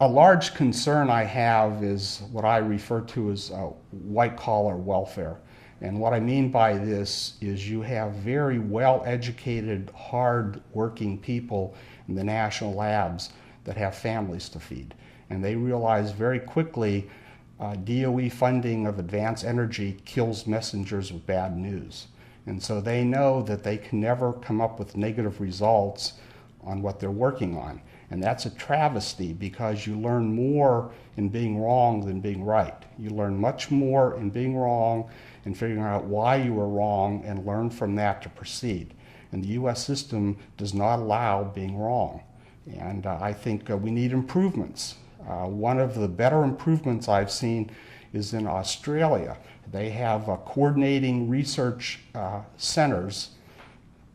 A large concern I have is what I refer to as white-collar welfare. And what I mean by this is you have very well-educated, hard-working people in the national labs that have families to feed. And they realize very quickly DOE funding of advanced energy kills messengers with bad news. And so they know that they can never come up with negative results on what they're working on. And that's a travesty because you learn more in being wrong than being right. You learn much more in being wrong and figuring out why you were wrong and learn from that to proceed. And the US system does not allow being wrong. And I think we need improvements. One of the better improvements I've seen is in Australia. They have coordinating research centers,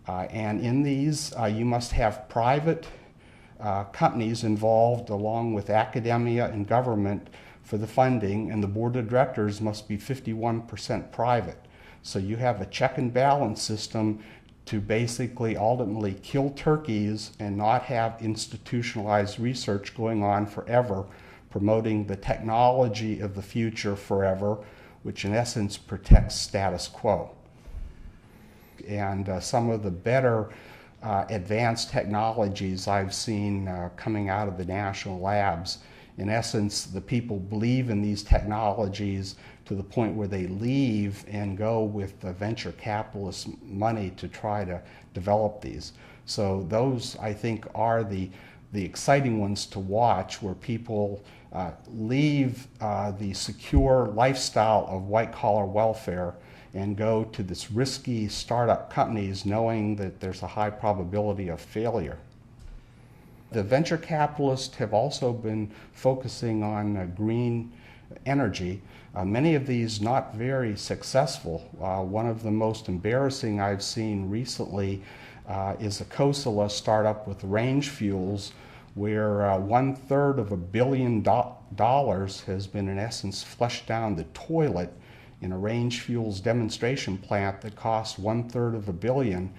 and in these you must have private companies involved along with academia and government for the funding, and the board of directors must be 51% private. So you have a check and balance system to basically ultimately kill turkeys and not have institutionalized research going on forever, promoting the technology of the future forever, which in essence protects status quo. And some of the better advanced technologies I've seen coming out of the national labs, in essence, the people believe in these technologies to the point where they leave and go with the venture capitalist money to try to develop these. So those, I think, are the exciting ones to watch, where people leave the secure lifestyle of white-collar welfare and go to this risky startup companies knowing that there's a high probability of failure. The venture capitalists have also been focusing on green energy. Many of these not very successful. One of the most embarrassing I've seen recently is a Kosala startup with range fuels, where 1/3 of $1 billion has been in essence flushed down the toilet in a range fuels demonstration plant that cost 1/3 of $1 billion.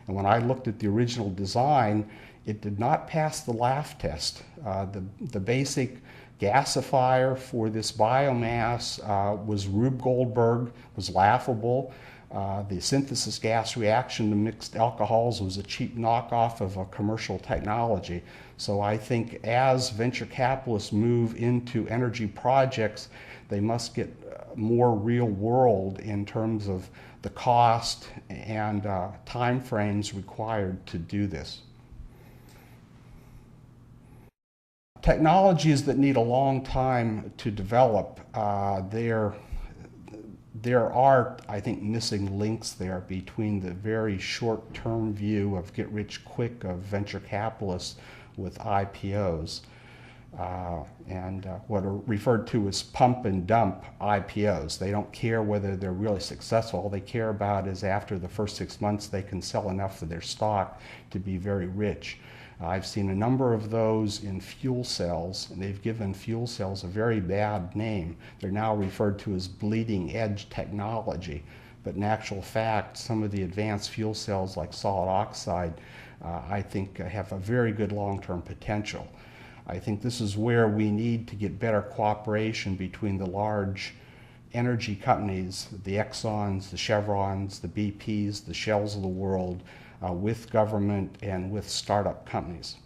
And when I looked at the original design, it did not pass the laugh test. The basic gasifier for this biomass was Rube Goldberg, was laughable. The synthesis gas reaction to mixed alcohols was a cheap knockoff of a commercial technology. So I think as venture capitalists move into energy projects, they must get more real world in terms of the cost and time frames required to do this. Technologies that need a long time to develop, there are, I think, missing links there between the very short-term view of get-rich-quick of venture capitalists with IPOs and what are referred to as pump-and-dump IPOs. They don't care whether they're really successful. All they care about is after the first 6 months they can sell enough of their stock to be very rich. I've seen a number of those in fuel cells, and they've given fuel cells a very bad name. They're now referred to as bleeding edge technology. But in actual fact, some of the advanced fuel cells like solid oxide, I think have a very good long-term potential. I think this is where we need to get better cooperation between the large energy companies, the Exxons, the Chevrons, the BPs, the Shells of the world, with government and with startup companies.